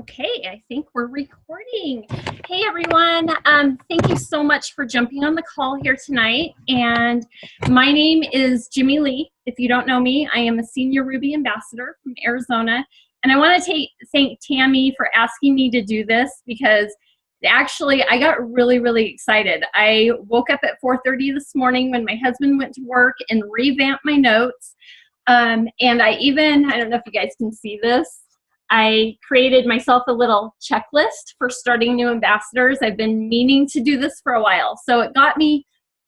Okay, I think we're recording. Hey everyone, thank you so much for jumping on the call here tonight. And my name is Jimmy Lee. If you don't know me, I am a senior Ruby ambassador from Arizona. And I want to thank Tammy for asking me to do this because actually I got really excited. I woke up at 4:30 this morning when my husband went to work and revamped my notes. And I don't know if you guys can see this, I created myself a little checklist for starting new ambassadors. I've been meaning to do this for a while, so it got me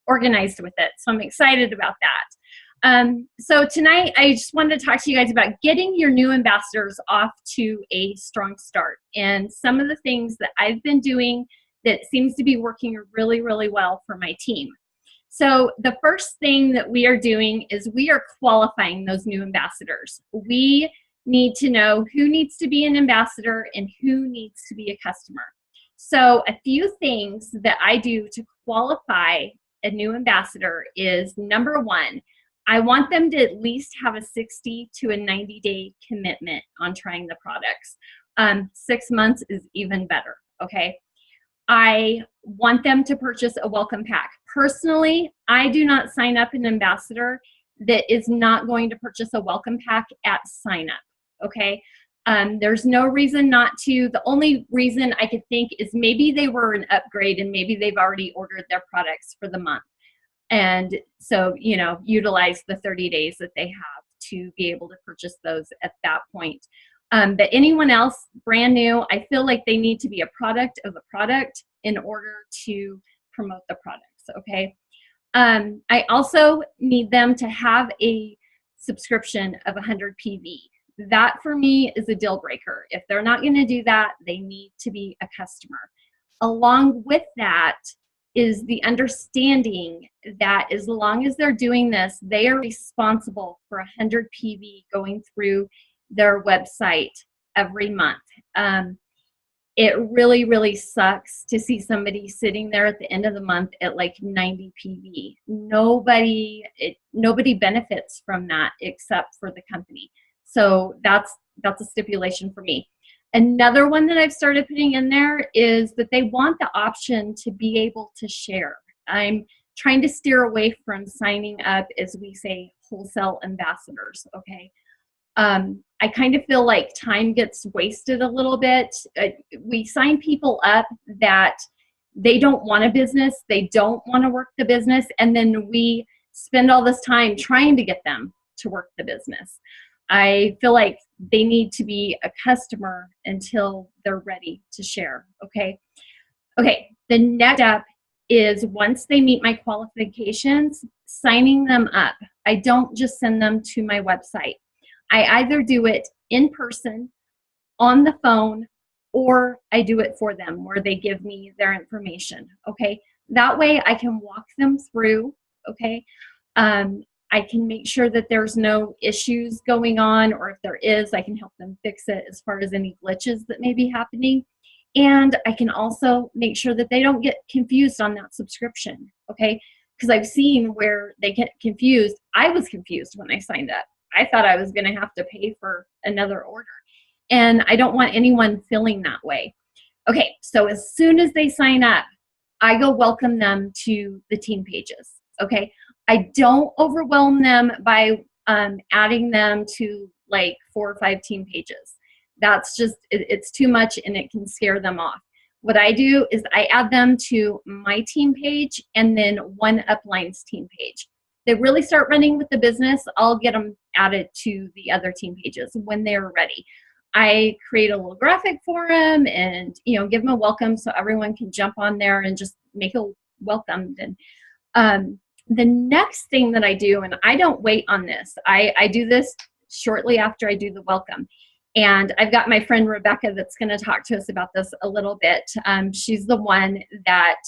organized with it. So I'm excited about that. So tonight, I just wanted to talk to you guys about getting your new ambassadors off to a strong start and some of the things that I've been doing that seems to be working really well for my team. So the first thing that we are doing is we are qualifying those new ambassadors. We need to know who needs to be an ambassador and who needs to be a customer. So a few things that I do to qualify a new ambassador is, number one, I want them to at least have a 60 to a 90-day commitment on trying the products. 6 months is even better, okay? I want them to purchase a welcome pack. Personally, I do not sign up an ambassador that is not going to purchase a welcome pack at sign up. Okay, there's no reason not to. The only reason I could think is maybe they were an upgrade and maybe they've already ordered their products for the month. And so, you know, utilize the 30 days that they have to be able to purchase those at that point. But anyone else brand new, I feel like they need to be a product of a product in order to promote the products, okay? I also need them to have a subscription of 100 PV. That for me is a deal breaker. If they're not going to do that, they need to be a customer. Along with that is the understanding that as long as they're doing this, they are responsible for 100 PV going through their website every month. It really sucks to see somebody sitting there at the end of the month at like 90 PV. Nobody benefits from that except for the company. So that's a stipulation for me. Another one that I've started putting in there is that they want the option to be able to share. I'm trying to steer away from signing up, as we say, wholesale ambassadors, okay? I kind of feel like time gets wasted a little bit. We sign people up that they don't want a business, they don't want to work the business, and then we spend all this time trying to get them to work the business. I feel like they need to be a customer until they're ready to share, okay? Okay, the next step is once they meet my qualifications, signing them up. I don't just send them to my website. I either do it in person, on the phone, or I do it for them where they give me their information, okay? That way I can walk them through, okay? I can make sure that there's no issues going on, or if there is, I can help them fix it as far as any glitches that may be happening. And I can also make sure that they don't get confused on that subscription, okay? Because I've seen where they get confused. I was confused when I signed up. I thought I was going to have to pay for another order. And I don't want anyone feeling that way. Okay, so as soon as they sign up, I go welcome them to the team pages, okay? I don't overwhelm them by adding them to like 4 or 5 team pages. That's just, it's too much and it can scare them off. What I do is I add them to my team page and then one upline's team page. They really start running with the business, I'll get them added to the other team pages when they're ready. I create a little graphic for them and, you know, give them a welcome so everyone can jump on there and just make a welcome. And the next thing that I do, and I don't wait on this, I do this shortly after I do the welcome. And I've got my friend Rebecca that's going to talk to us about this a little bit. She's the one that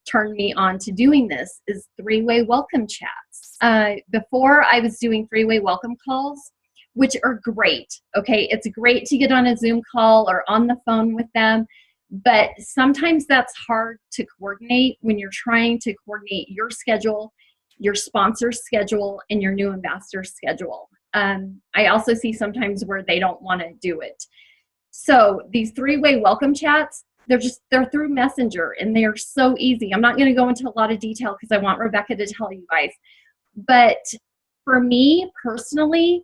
turned me on to doing this, is 3-way welcome chats. Before I was doing 3-way welcome calls, which are great, okay? It's great to get on a Zoom call or on the phone with them, but sometimes that's hard to coordinate when you're trying to coordinate your schedule, your sponsor's schedule, and your new ambassador's schedule. I also see sometimes where they don't want to do it. So these three-way welcome chats, they're through Messenger, and they're so easy. I'm not going to go into a lot of detail because I want Rebecca to tell you guys. But for me personally,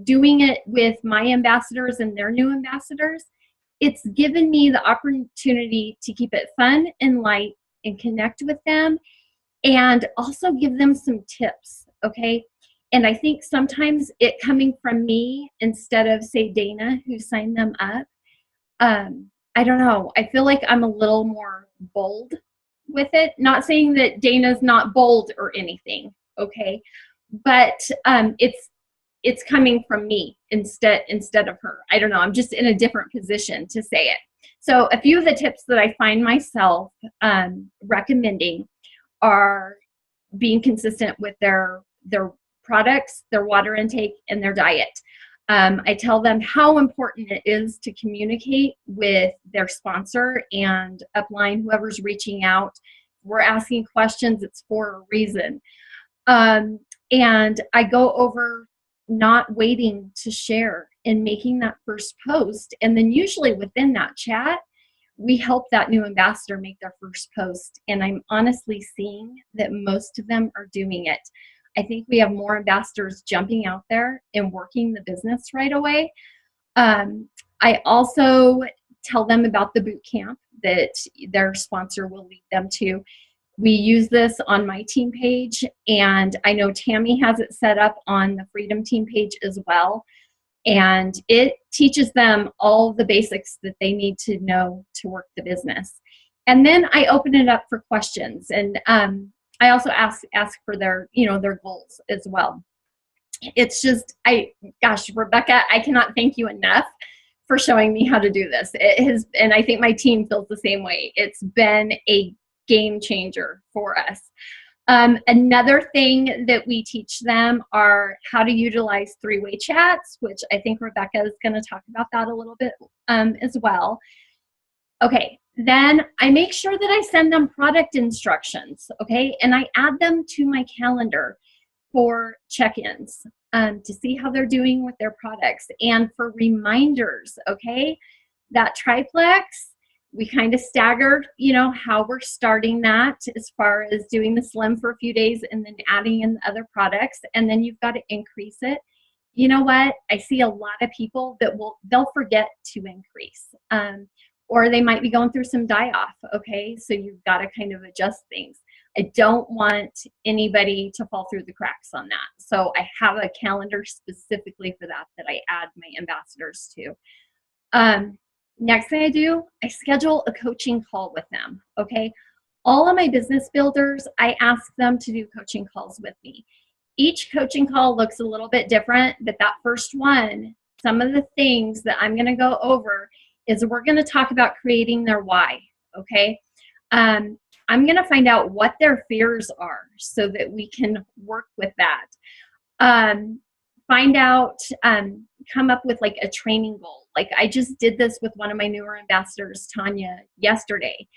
doing it with my ambassadors and their new ambassadors, it's given me the opportunity to keep it fun and light and connect with them, and also give them some tips, okay? And I think sometimes it coming from me instead of, say, Dana, who signed them up, I don't know. I feel like I'm a little more bold with it. Not saying that Dana's not bold or anything, okay? But it's coming from me instead of her. I don't know. I'm just in a different position to say it. So a few of the tips that I find myself recommending are being consistent with their products, their water intake, and their diet. I tell them how important it is to communicate with their sponsor and upline, whoever's reaching out. We're asking questions, it's for a reason. And I go over not waiting to share and making that first post. And then usually within that chat, we help that new ambassador make their first post. And I'm honestly seeing that most of them are doing it. I think we have more ambassadors jumping out there and working the business right away. I also tell them about the boot camp that their sponsor will lead them to. We use this on my team page, and I know Tammy has it set up on the Freedom team page as well. And it teaches them all the basics that they need to know to work the business. And then I open it up for questions, and I also ask for their their goals as well. It's just, gosh, Rebecca, I cannot thank you enough for showing me how to do this. It has, and I think my team feels the same way. It's been a game changer for us. Another thing that we teach them are how to utilize three-way chats, which I think Rebecca is going to talk about that a little bit as well. Okay, then I make sure that I send them product instructions, okay, and I add them to my calendar for check-ins to see how they're doing with their products, and for reminders, okay. That triplex, we kind of staggered, how we're starting that as far as doing the slim for a few days and then adding in the other products, and then you've got to increase it. You know what? I see a lot of people that they'll forget to increase, or they might be going through some die-off, okay? So you've got to kind of adjust things. I don't want anybody to fall through the cracks on that. So I have a calendar specifically for that I add my ambassadors to. Next thing I do, I schedule a coaching call with them, okay? All of my business builders, I ask them to do coaching calls with me. Each coaching call looks a little bit different, but that first one, some of the things that I'm gonna go over is we're gonna talk about creating their why, okay? I'm gonna find out what their fears are so that we can work with that. Find out, come up with like a training goal. Like I just did this with one of my newer ambassadors, Tanya, yesterday.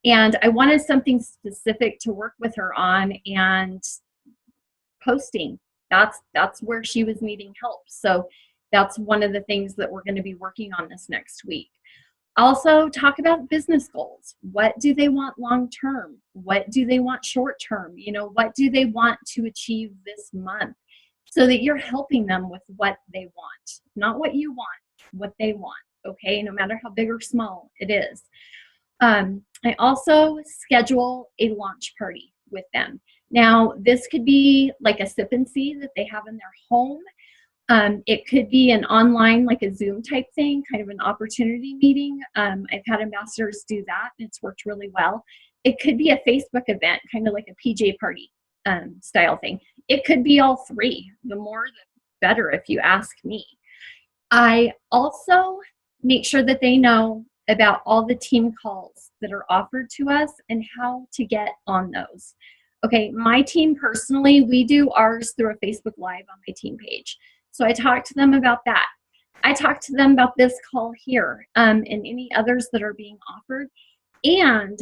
And I wanted something specific to work with her on, and posting. That's where she was needing help. So that's one of the things that we're going to be working on this next week. Also talk about business goals. What do they want long term? What do they want short term? What do they want to achieve this month? So that you're helping them with what they want, not what you want, what they want, okay? No matter how big or small it is. I also schedule a launch party with them. Now, this could be like a sip and see that they have in their home. It could be an online, like a Zoom type thing, kind of an opportunity meeting. I've had ambassadors do that, and it's worked really well. It could be a Facebook event, kind of like a PJ party style thing. It could be all three. The more, the better, if you ask me. I also make sure that they know about all the team calls that are offered to us and how to get on those. Okay, my team personally, we do ours through a Facebook Live on my team page. So I talk to them about that. I talk to them about this call here and any others that are being offered. And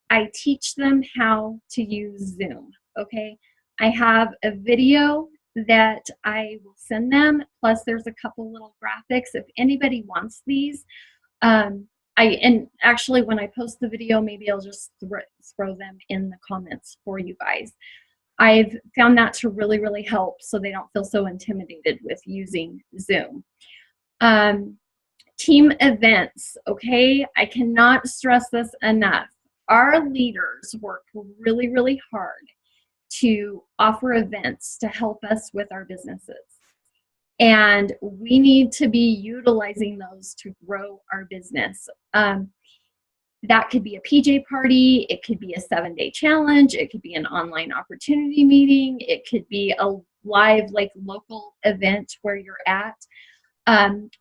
I teach them how to use Zoom, okay? I have a video that I will send them, plus there's a couple little graphics if anybody wants these. And actually when I post the video, maybe I'll just throw them in the comments for you guys. I've found that to really, really help so they don't feel so intimidated with using Zoom. Team events, okay? I cannot stress this enough. Our leaders work really, really hard to offer events to help us with our businesses. And we need to be utilizing those to grow our business. That could be a PJ party, it could be a 7-day challenge, it could be an online opportunity meeting, it could be a live, like, local event where you're at.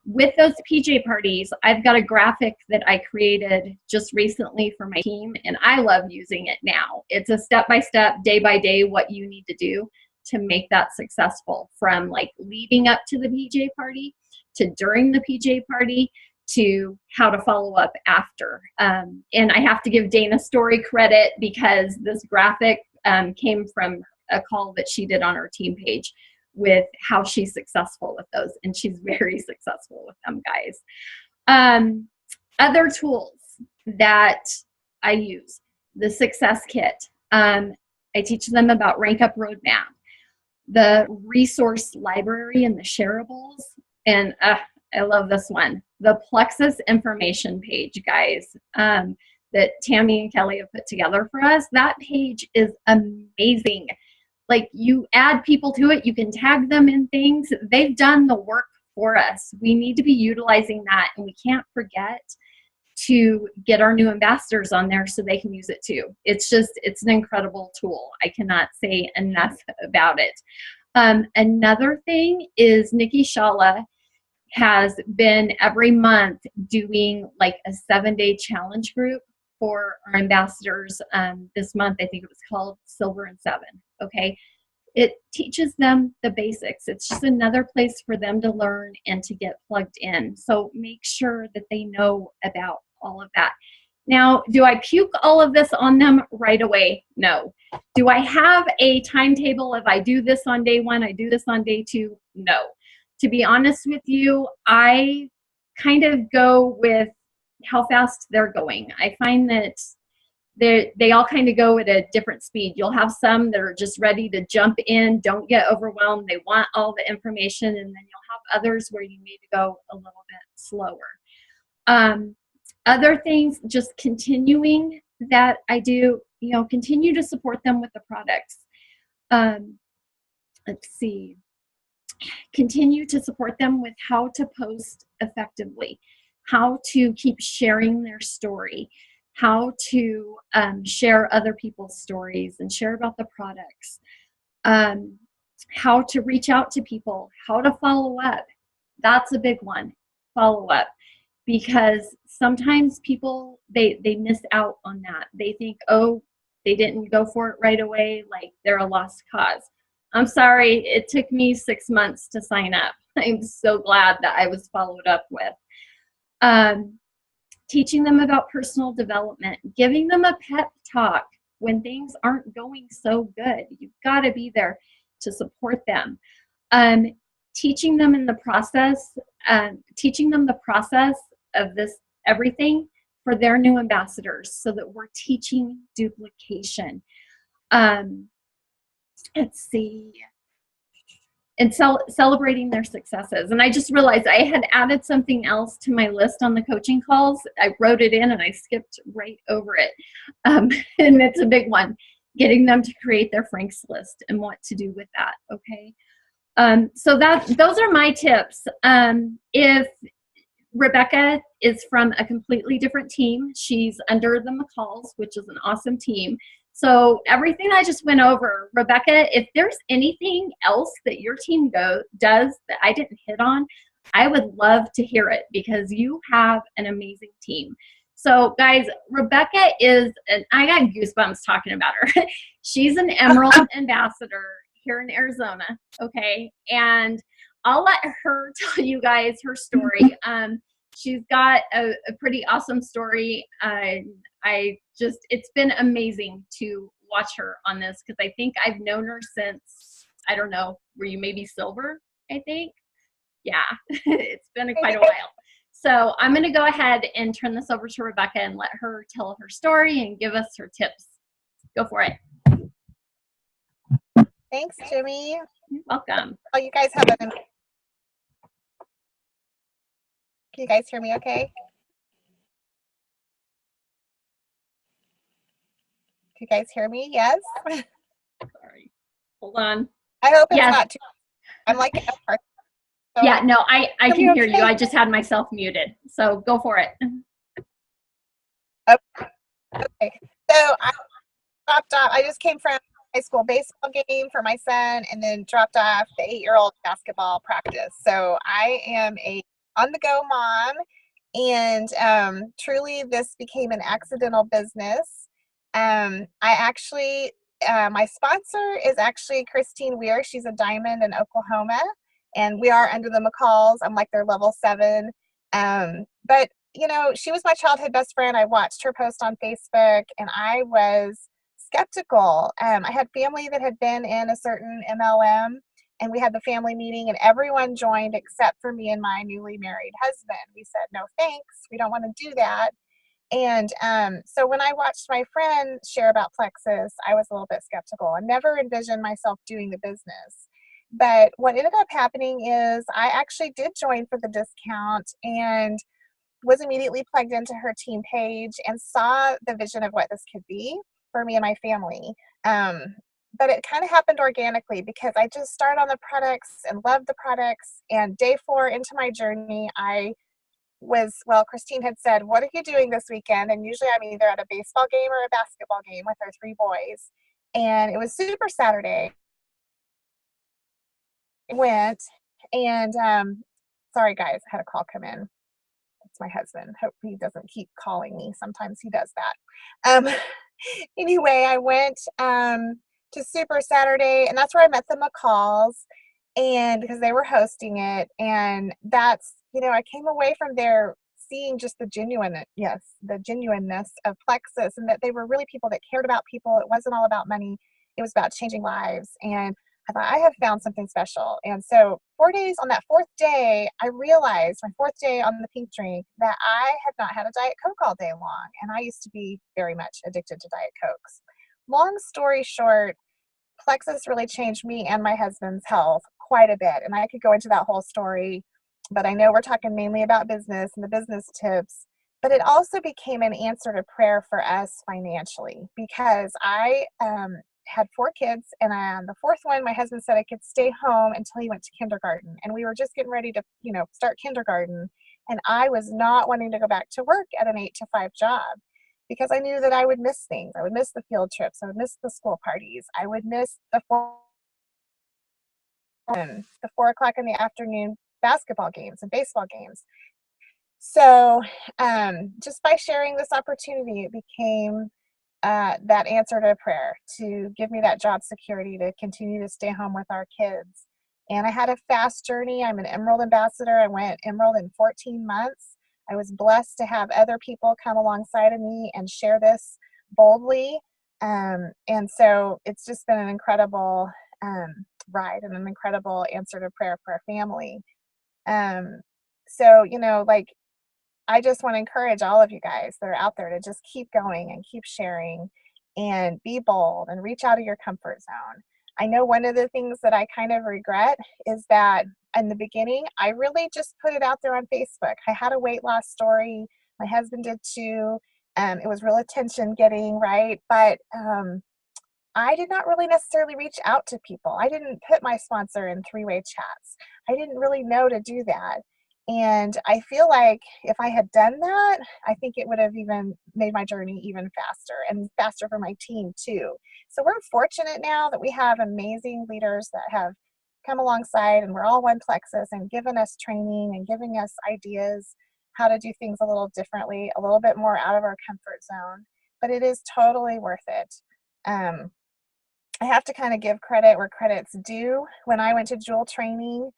With those PJ parties, I've got a graphic that I created just recently for my team, and I love using it now. It's a step-by-step, day-by-day, what you need to do to make that successful, from like leading up to the PJ party, to during the PJ party, to how to follow up after. And I have to give Dana Story credit because this graphic came from a call that she did on our team page with how she's successful with those, and she's very successful with them, guys. Other tools that I use, the Success Kit. I teach them about Rank Up Roadmap, the resource library and the shareables, and I love this one, the Plexus information page, guys, that Tammy and Kelly have put together for us. That page is amazing. Like, you add people to it, you can tag them in things. They've done the work for us. We need to be utilizing that, and we can't forget to get our new ambassadors on there so they can use it too. It's an incredible tool. I cannot say enough about it. Another thing is Nikki Shala has been every month doing like a 7-day challenge group for our ambassadors. This month, I think it was called Silver and 7. Okay. It teaches them the basics. It's just another place for them to learn and to get plugged in. So make sure that they know about all of that. Now, do I puke all of this on them right away? No. Do I have a timetable of I do this on day 1, I do this on day 2? No. To be honest with you, I kind of go with how fast they're going. I find that they all kind of go at a different speed. You'll have some that are just ready to jump in, don't get overwhelmed, they want all the information, and then you'll have others where you need to go a little bit slower. Other things, just continuing that I do, continue to support them with the products. Let's see. Continue to support them with how to post effectively, how to keep sharing their story, how to share other people's stories and share about the products, how to reach out to people, how to follow up. That's a big one, follow up, because sometimes people, they miss out on that. They think, oh, they didn't go for it right away, like they're a lost cause. I'm sorry, it took me 6 months to sign up. I'm so glad that I was followed up with. Teaching them about personal development, giving them a pep talk when things aren't going so good. You've got to be there to support them. Teaching them the process of this everything for their new ambassadors, so that we're teaching duplication. Let's see. And celebrating their successes. And I just realized I had added something else to my list on the coaching calls. I wrote it in and I skipped right over it. And it's a big one, getting them to create their Frank's list and what to do with that, okay? So those are my tips. If Rebecca is from a completely different team, she's under the McCalls, which is an awesome team. So everything I just went over, Rebecca, if there's anything else that your team does that I didn't hit on, I would love to hear it, because you have an amazing team. So guys, Rebecca is, and I got goosebumps talking about her. She's an Emerald ambassador here in Arizona, okay? And I'll let her tell you guys her story. She's got a pretty awesome story. It's been amazing to watch her on this, because I think I've known her since, I don't know, were you maybe silver, I think? Yeah, it's been quite a while. So I'm going to go ahead and turn this over to Rebecca and let her tell her story and give us her tips. Go for it. Thanks, Jimmy. You're welcome. Oh, you guys have an... Can you guys hear me okay? Can you guys hear me? Yes? Sorry. Hold on. I hope it's Yes. not too... I'm like... So yeah, no, I can hear okay? you. I just had myself muted. So go for it. Okay. So I dropped off. I just came from high school baseball game for my son and then dropped off the 8-year-old basketball practice. So I am a on-the-go mom, and truly this became an accidental business. I actually, my sponsor is actually Christine Weir. She's a diamond in Oklahoma, and we are under the McCalls. I'm like their level 7. But you know, she was my childhood best friend. I watched her post on Facebook, and I was skeptical. I had family that had been in a certain MLM, and we had the family meeting, and everyone joined except for me and my newly married husband. We said, no thanks, we don't want to do that. And so when I watched my friend share about Plexus, I was a little bit skeptical. I never envisioned myself doing the business. But what ended up happening is I actually did join for the discount and was immediately plugged into her team page and saw the vision of what this could be for me and my family. But it kind of happened organically because I just started on the products and loved the products. And day 4 into my journey, I was, well, Christine had said, what are you doing this weekend? And usually I'm either at a baseball game or a basketball game with our 3 boys. And it was Super Saturday. I went and, sorry guys, I had a call come in. It's my husband. Hope he doesn't keep calling me. Sometimes he does that. Anyway, I went to Super Saturday, and that's where I met the McCalls, and because they were hosting it, and that's, you know, I came away from there seeing just the genuineness of Plexus, and that they were really people that cared about people. It wasn't all about money. It was about changing lives, and I thought I have found something special. And so 4 days, on that 4th day, I realized, my 4th day on the pink drink, that I had not had a Diet Coke all day long. And I used to be very much addicted to Diet Cokes. Long story short, Plexus really changed me and my husband's health quite a bit. And I could go into that whole story, but I know we're talking mainly about business and the business tips. But it also became an answer to prayer for us financially, because I had 4 kids, and the 4th one, my husband said I could stay home until he went to kindergarten, and we were just getting ready to, you know, start kindergarten, and I was not wanting to go back to work at an 8 to 5 job because I knew that I would miss things. I would miss the field trips. I would miss the school parties. I would miss the 4 o'clock in the afternoon basketball games and baseball games. So just by sharing this opportunity, it became that answer to prayer to give me that job security to continue to stay home with our kids. And I had a fast journey. I'm an Emerald ambassador. I went Emerald in 14 months. I was blessed to have other people come alongside of me and share this boldly. And so it's just been an incredible ride and an incredible answer to prayer for our family. So, you know, like, I just want to encourage all of you guys that are out there to just keep going and keep sharing and be bold and reach out of your comfort zone. I know one of the things that I kind of regret is that in the beginning, I really just put it out there on Facebook. I had a weight loss story. My husband did too. It was real attention getting, right? But I did not really necessarily reach out to people. I didn't put my sponsor in 3-way chats. I didn't really know to do that. And I feel like if I had done that, I think it would have even made my journey even faster, and faster for my team too. So we're fortunate now that we have amazing leaders that have come alongside, and we're all one Plexus, and given us training and giving us ideas how to do things a little differently, a little bit more out of our comfort zone. But it is totally worth it. I have to kind of give credit where credit's due. When I went to Jewel training,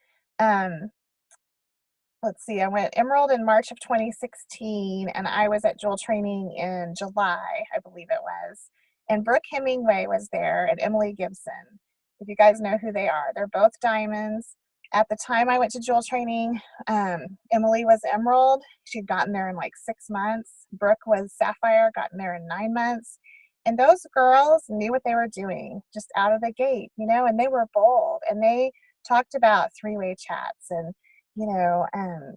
let's see, I went Emerald in March of 2016, and I was at Jewel training in July, I believe it was. And Brooke Hemingway was there, and Emily Gibson. If you guys know who they are, they're both diamonds. At the time I went to Jewel training, Emily was Emerald. She'd gotten there in like 6 months. Brooke was Sapphire, gotten there in 9 months. And those girls knew what they were doing just out of the gate, you know, and they were bold, and they talked about three-way chats and, you know,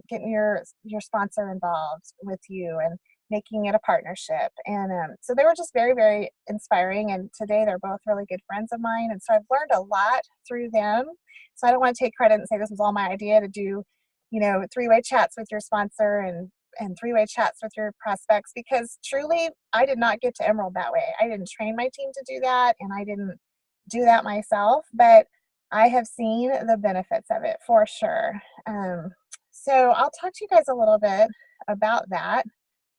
getting your sponsor involved with you and making it a partnership. And so they were just very, very inspiring. And today they're both really good friends of mine. And so I've learned a lot through them. So I don't want to take credit and say this was all my idea to do, you know, three-way chats with your sponsor and three-way chats with your prospects, because truly I did not get to Emerald that way. I didn't train my team to do that, and I didn't do that myself, but I have seen the benefits of it for sure. So I'll talk to you guys a little bit about that.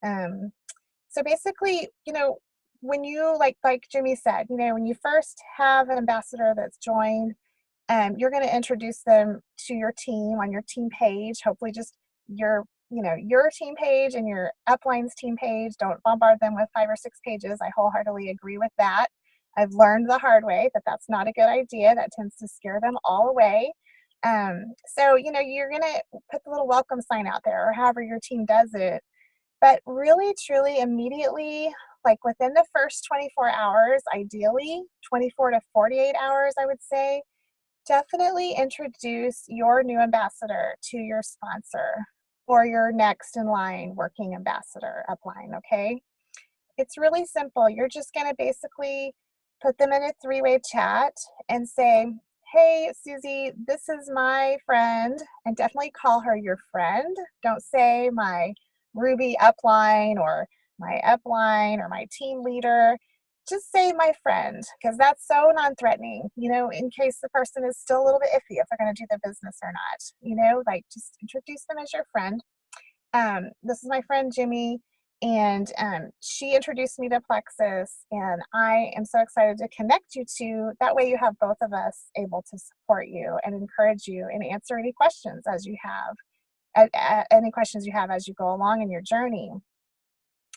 So basically, you know, when you, like Jimmy said, you know, when you first have an ambassador that's joined, you're going to introduce them to your team on your team page, hopefully just your, you know, your team page and your upline's team page. Don't bombard them with 5 or 6 pages. I wholeheartedly agree with that. I've learned the hard way that that's not a good idea. That tends to scare them all away. So, you know, you're going to put the little welcome sign out there, or however your team does it. But really, truly, immediately, like within the first 24 hours, ideally 24 to 48 hours, I would say, definitely introduce your new ambassador to your sponsor or your next in line working ambassador upline, okay? It's really simple. You're just going to basically put them in a 3-way chat and say, hey, Susie, this is my friend, and definitely call her your friend. Don't say my Ruby upline or my upline or my team leader. Just say my friend, because that's so non-threatening, you know, in case the person is still a little bit iffy if they're going to do the business or not, you know, like just introduce them as your friend. This is my friend Jimmy, and she introduced me to Plexus, and I am so excited to connect you to. That way you have both of us able to support you and encourage you and answer any questions as you have, any questions you have as you go along in your journey.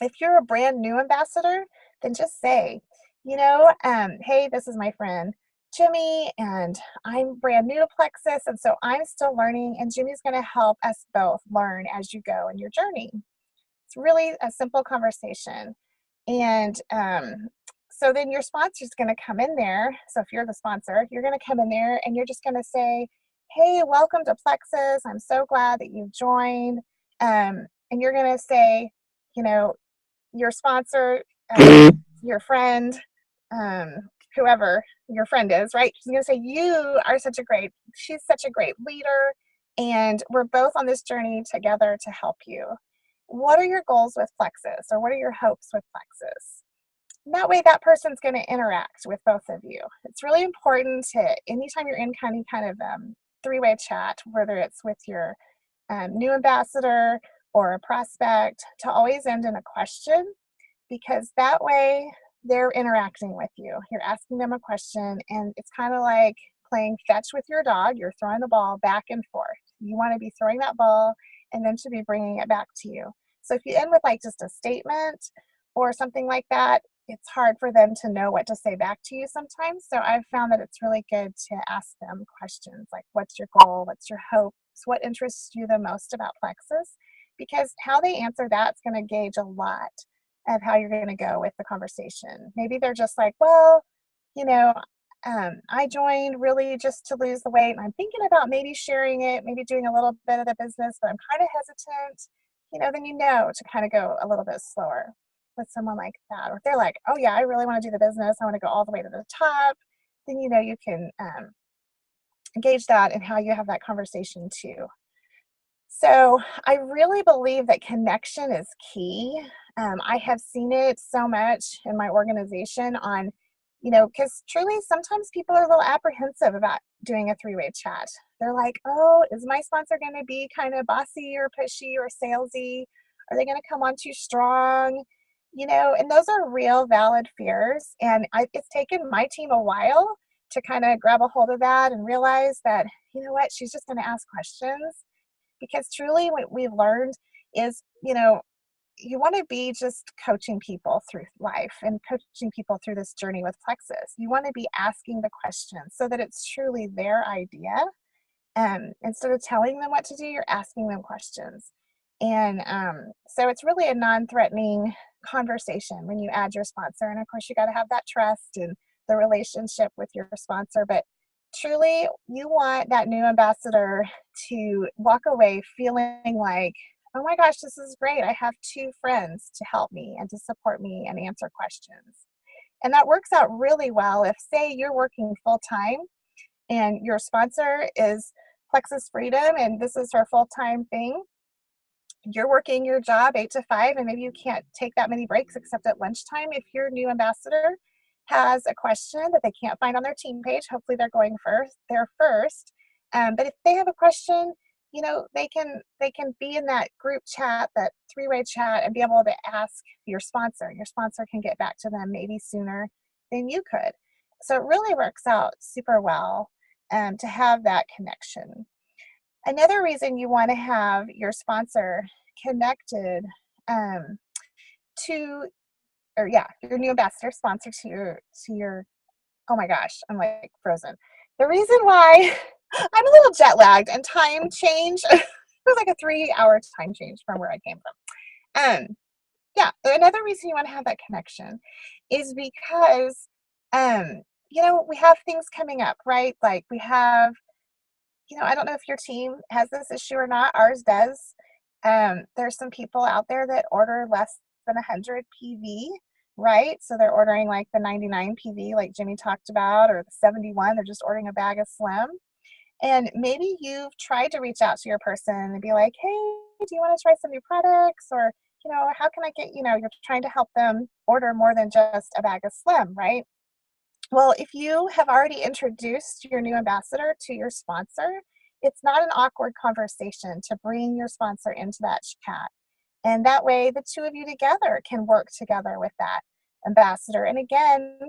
If you're a brand new ambassador, then just say, you know, hey, this is my friend Jimmy, and I'm brand new to Plexus, and so I'm still learning, and Jimmy's going to help us both learn as you go in your journey. It's really a simple conversation. And so then your sponsor is going to come in there. So if you're the sponsor, you're going to come in there and you're just going to say, hey, welcome to Plexus. I'm so glad that you've joined. And you're going to say, you know, your sponsor, your friend, whoever your friend is, right? She's going to say, she's such a great leader, and we're both on this journey together to help you. What are your goals with Plexus, or what are your hopes with Plexus? And that way that person's going to interact with both of you. It's really important to, anytime you're in kind of 3-way chat, whether it's with your new ambassador or a prospect, to always end in a question, because that way they're interacting with you. You're asking them a question, and it's kind of like playing fetch with your dog. You're throwing the ball back and forth. You want to be throwing that ball and them to be bringing it back to you. So if you end with like just a statement or something like that, it's hard for them to know what to say back to you sometimes. So I've found that it's really good to ask them questions like, what's your goal? What's your hopes? What interests you the most about Plexus? Because how they answer that's going to gauge a lot of how you're going to go with the conversation. Maybe they're just like, well, you know, I joined really just to lose the weight, and I'm thinking about maybe sharing it, maybe doing a little bit of the business, but I'm kind of hesitant. You know, then you know to kind of go a little bit slower with someone like that. Or if they're like, oh yeah, I really want to do the business, I want to go all the way to the top, then you know you can engage that in how you have that conversation too. So I really believe that connection is key. I have seen it so much in my organization on, you know, because truly sometimes people are a little apprehensive about doing a 3-way chat. They're like, oh, is my sponsor going to be kind of bossy or pushy or salesy? Are they going to come on too strong? You know, and those are real valid fears. And it's taken my team a while to kind of grab a hold of that and realize that, you know what, she's just going to ask questions. Because truly what we've learned is, you know, you want to be just coaching people through life and coaching people through this journey with Plexus. You want to be asking the questions so that it's truly their idea Instead of telling them what to do, you're asking them questions. And so it's really a non-threatening conversation when you add your sponsor. And of course, you got to have that trust and the relationship with your sponsor. But truly, you want that new ambassador to walk away feeling like, oh my gosh, this is great. I have two friends to help me and to support me and answer questions. And that works out really well if, say, you're working full time and your sponsor is Plexus Freedom and this is her full-time thing. You're working your job 8 to 5 and maybe you can't take that many breaks except at lunchtime. If your new ambassador has a question that they can't find on their team page, hopefully they're going there first. But if they have a question, you know, they can be in that group chat, that three-way chat, and be able to ask your sponsor. Your sponsor can get back to them maybe sooner than you could. So it really works out super well to have that connection. Another reason you want to have your sponsor connected to, or yeah, your new ambassador sponsor to your, oh my gosh, I'm like frozen. The reason why I'm a little jet lagged and time change, it was like a 3-hour time change from where I came from. Yeah, another reason you want to have that connection is because, you know, we have things coming up, right? Like we have, you know, I don't know if your team has this issue or not. Ours does. There's some people out there that order less than 100 PV, right? So they're ordering like the 99 PV, like Jimmy talked about, or the 71. They're just ordering a bag of Slim. And maybe you've tried to reach out to your person and be like, hey, do you want to try some new products? Or, you know, how can I get, you know, you're trying to help them order more than just a bag of Slim, right? Well, if you have already introduced your new ambassador to your sponsor, it's not an awkward conversation to bring your sponsor into that chat. And that way, the two of you together can work together with that ambassador. And again,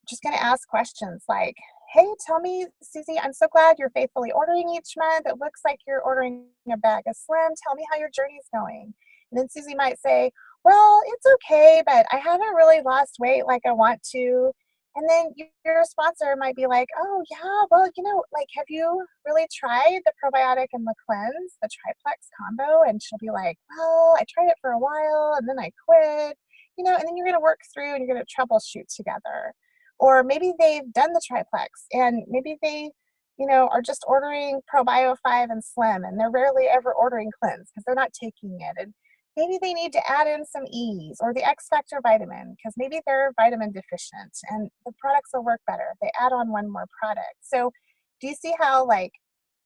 just going to ask questions like, hey, tell me, Susie, I'm so glad you're faithfully ordering each month. It looks like you're ordering a bag of Slim. Tell me how your journey's going. And then Susie might say, well, it's okay, but I haven't really lost weight like I want to. And then your sponsor might be like, oh yeah, well, you know, like, have you really tried the probiotic and the cleanse, the triplex combo? And she'll be like, well, I tried it for a while and then I quit, you know, and then you're going to work through and you're going to troubleshoot together. Or maybe they've done the triplex and maybe they, you know, are just ordering Probio 5 and Slim and they're rarely ever ordering cleanse because they're not taking it. And maybe they need to add in some E's or the X Factor vitamin because maybe they're vitamin deficient and the products will work better if they add on one more product. So do you see how, like,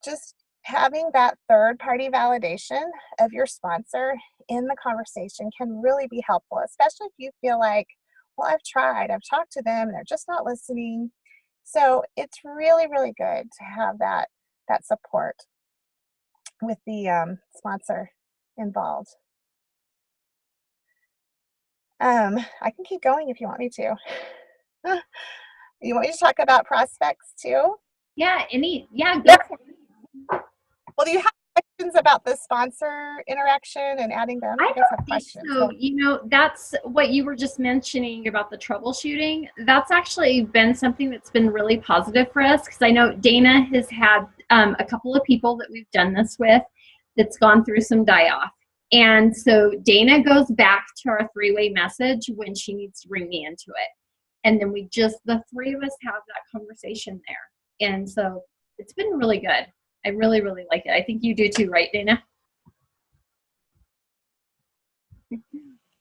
just having that third-party validation of your sponsor in the conversation can really be helpful, especially if you feel like, well, I've tried, I've talked to them, and they're just not listening. So it's really, really good to have that support with the sponsor involved. I can keep going if you want me to. You want me to talk about prospects too? Yeah, go for it. Well, do you have questions about the sponsor interaction and adding them? I guys have don't think questions. so. You know, that's what you were just mentioning about the troubleshooting. That's actually been something that's been really positive for us because I know Dana has had a couple of people that we've done this with that's gone through some die-off. And so Dana goes back to our three-way message when she needs to bring me into it. And then the three of us have that conversation there. And so it's been really good. I really, really like it. I think you do too, right, Dana?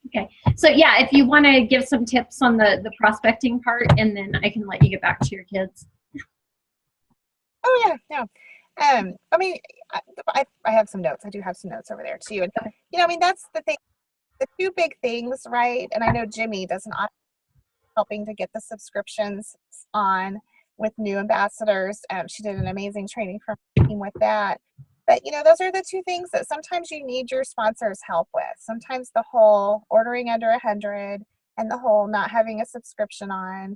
Okay. So yeah, if you want to give some tips on the prospecting part, and then I can let you get back to your kids. Oh yeah, no. I mean, I have some notes. I do have some notes over there too. And you know, I mean, that's the thing. The two big things, right? And I know Jimmy does not helping to get the subscriptions on with new ambassadors. She did an amazing training for my team with that. But you know, those are the two things that sometimes you need your sponsors' help with. Sometimes the whole ordering under 100 and the whole not having a subscription on.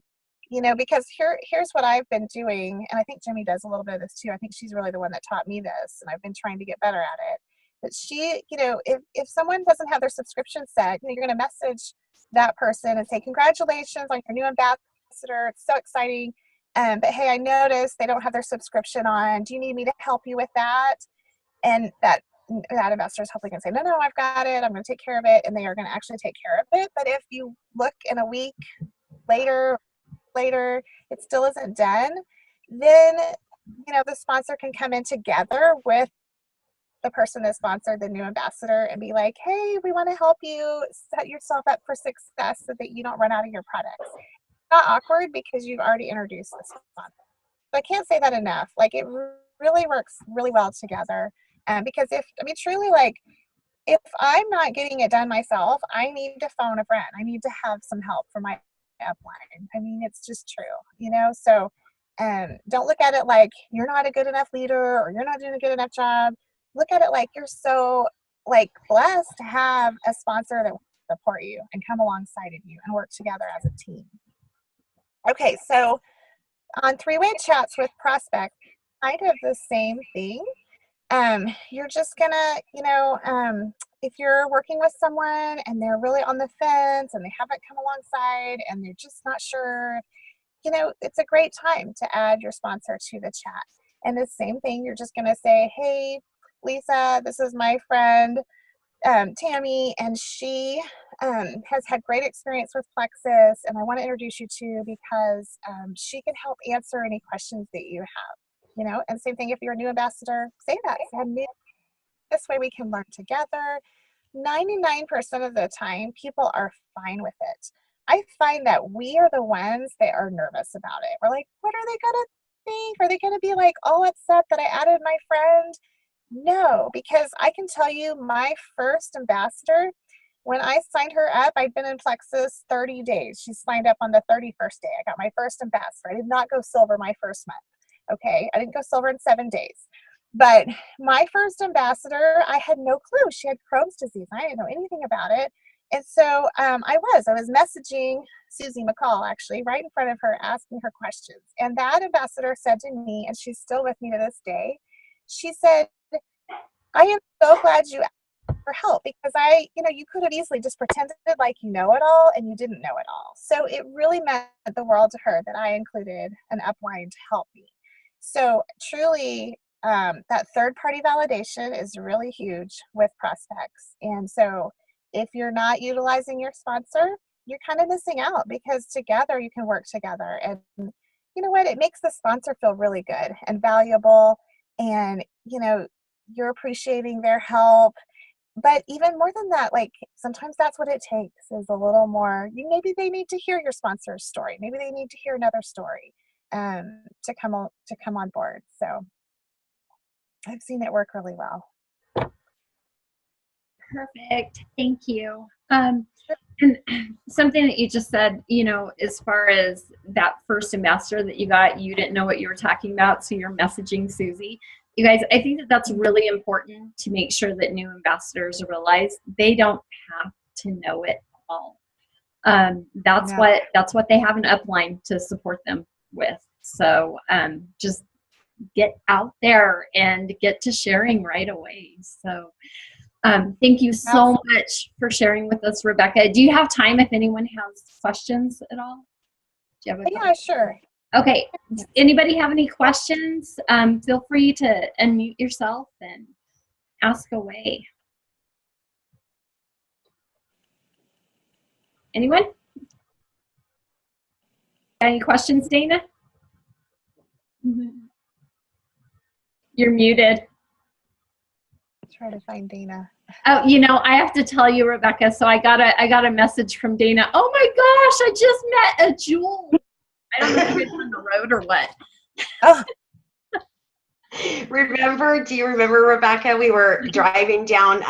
You know, because here's what I've been doing, and I think Jimmy does a little bit of this too. I think she's really the one that taught me this, and I've been trying to get better at it. But she, you know, if someone doesn't have their subscription set, you know, you're going to message that person and say, congratulations on your new ambassador. It's so exciting. But hey, I noticed they don't have their subscription on. Do you need me to help you with that? And that investor is hopefully going to say, no, I've got it. I'm going to take care of it. And they are going to actually take care of it. But if you look in a week later, it still isn't done, then, the sponsor can come in together with the person that sponsored the new ambassador and be like, hey, we want to help you set yourself up for success so that you don't run out of your products. It's not awkward because you've already introduced the sponsor. So I can't say that enough. Like, it really works really well together. Because truly, like, if I'm not getting it done myself, I need to phone a friend. I need to have some help for my upline. It's just true, So don't look at it like you're not a good enough leader or you're not doing a good enough job. Look at it like you're so blessed to have a sponsor that will support you and come alongside of you and work together as a team. Okay, so on three-way chats with prospects, kind of the same thing. You're just gonna, if you're working with someone and they're really on the fence and they haven't come alongside and they're just not sure, it's a great time to add your sponsor to the chat. And the same thing, you're just gonna say, hey, Lisa, this is my friend, Tammy, and she has had great experience with Plexus, and I want to introduce you to because she can help answer any questions that you have. And same thing if you're a new ambassador, say that. This way we can learn together. 99% of the time, people are fine with it. I find that we are the ones that are nervous about it. We're like, what are they gonna think? Are they gonna be like all upset that I added my friend? No, because I can tell you my first ambassador, when I signed her up, I'd been in Plexus 30 days. She signed up on the 31st day. I got my first ambassador. I did not go silver my first month. Okay, I didn't go silver in 7 days. But my first ambassador, I had no clue. She had Crohn's disease. I didn't know anything about it. And so I was messaging Susie McCall, actually, right in front of her, asking her questions. And that ambassador said to me, and she's still with me to this day, she said, I am so glad you asked for help because you could have easily just pretended like you know it all and you didn't know it all. So it really meant the world to her that I included an upline to help me. So truly, that third-party validation is really huge with prospects. And so if you're not utilizing your sponsor, you're kind of missing out because together you can work together. And you know what? It makes the sponsor feel really good and valuable. And, you're appreciating their help. But even more than that, sometimes that's what it takes is a little more. Maybe they need to hear your sponsor's story. Maybe they need to hear another story to come on board. So I've seen it work really well. Perfect. Thank you. And something that you just said, as far as that first ambassador that you got, you didn't know what you were talking about, so you're messaging Susie. You guys, I think that that's really important to make sure that new ambassadors realize they don't have to know it all. That's what they have an upline to support them with. So just get out there and get to sharing right away. So thank you so much for sharing with us, Rebecca. Do you have time if anyone has questions at all? Do you have Yeah, sure. Okay. Does anybody have any questions? Feel free to unmute yourself and ask away. Anyone? Got any questions, Dana? You're muted. Try to find Dana. Oh, I have to tell you, Rebecca. So I got a message from Dana. Oh my gosh, I just met a jewel. I don't know if it's on the road or what. Oh. Do you remember, Rebecca? We were driving down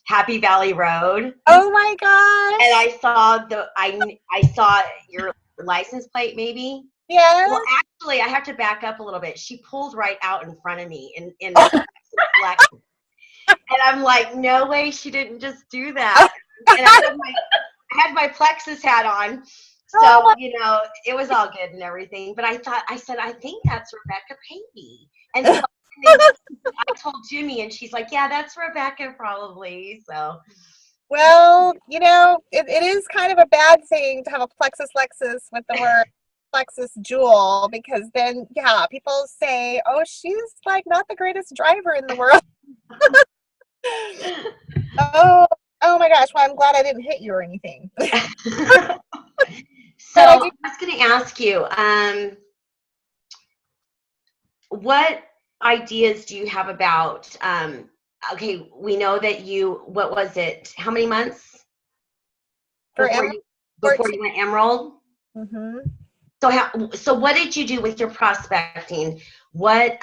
Happy Valley Road. Oh my gosh. And I saw I saw your license plate, maybe. Yeah. Well, actually, I have to back up a little bit. She pulled right out in front of me in flex. And I'm like, no way, she didn't just do that. And I had my Plexus hat on. So, it was all good and everything. But I said, I think that's Rebecca Pavey. And so I told Jimmy, and she's like, yeah, that's Rebecca probably. So. Well, it is kind of a bad thing to have a Plexus Lexus with the word Lexus Jewel, because then, yeah, people say, oh, she's like not the greatest driver in the world. Oh my gosh. Well, I'm glad I didn't hit you or anything. So I was going to ask you, what ideas do you have about, okay, we know that what was it? How many months before you went Emerald? Mm-hmm. So what did you do with your prospecting? What,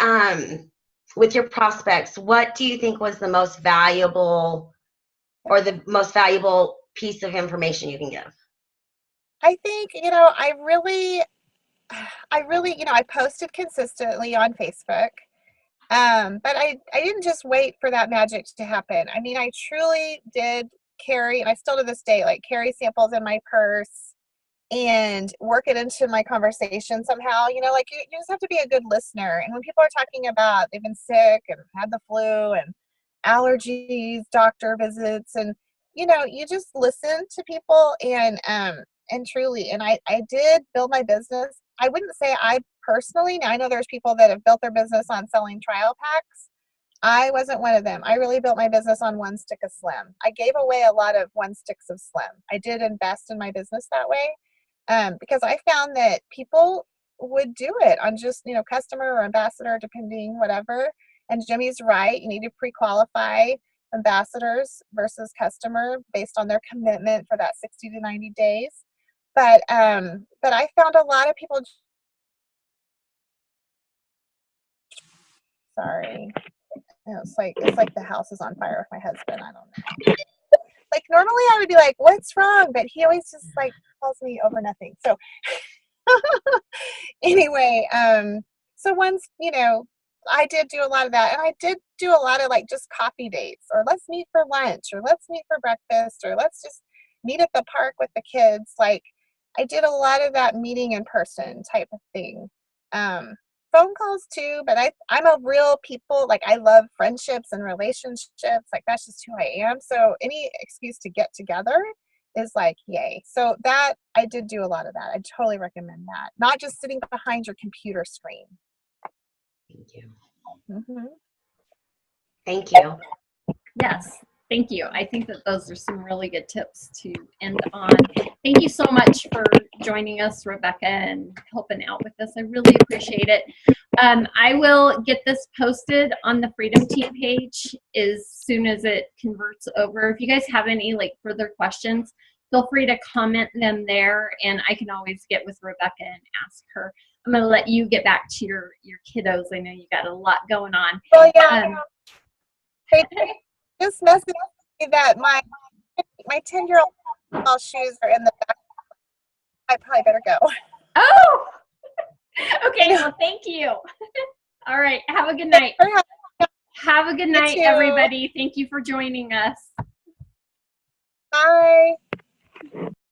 with your prospects, what do you think was the most valuable or the most valuable piece of information you can give? I think, I really, I posted consistently on Facebook. But I didn't just wait for that magic to happen. I mean, I truly did carry, and I still to this day, like carry samples in my purse and work it into my conversation somehow. Like you just have to be a good listener. And when people are talking about they've been sick and had the flu and allergies, doctor visits, and you just listen to people and truly, and I did build my business. I wouldn't say I personally, now I know there's people that have built their business on selling trial packs. I wasn't one of them. I really built my business on one stick of Slim. I gave away a lot of one sticks of Slim. I did invest in my business that way, because I found that people would do it on just, customer or ambassador, depending, whatever. And Jimmy's right. You need to pre-qualify ambassadors versus customer based on their commitment for that 60 to 90 days. But I found a lot of people. Sorry, it's like the house is on fire with my husband. I don't know. Like normally I would be like, "What's wrong?" But he always just like calls me over nothing. So anyway, so once I did do a lot of that, and I did do a lot of like just coffee dates, or let's meet for lunch, or let's meet for breakfast, or let's just meet at the park with the kids. Like I did a lot of that meeting in person type of thing. Phone calls too, but I'm a real people, like I love friendships and relationships. Like that's just who I am. So any excuse to get together is like, yay. So that I did do a lot of that. I totally recommend that. Not just sitting behind your computer screen. Thank you. Mm-hmm. Thank you. Yes, thank you. I think that those are some really good tips to end on. Thank you so much for joining us, Rebecca, and helping out with this. I really appreciate it. I will get this posted on the Freedom Team page as soon as it converts over. If you guys have any further questions, feel free to comment them there, and I can always get with Rebecca and ask her. I'm going to let you get back to your kiddos. I know you got a lot going on. Well, yeah. They just messaged me that my 10-year-old shoes are in the back. I probably better go. Oh, okay. Well, thank you. All right. Have a good night. Have a good night, everybody. Thank you for joining us. Bye.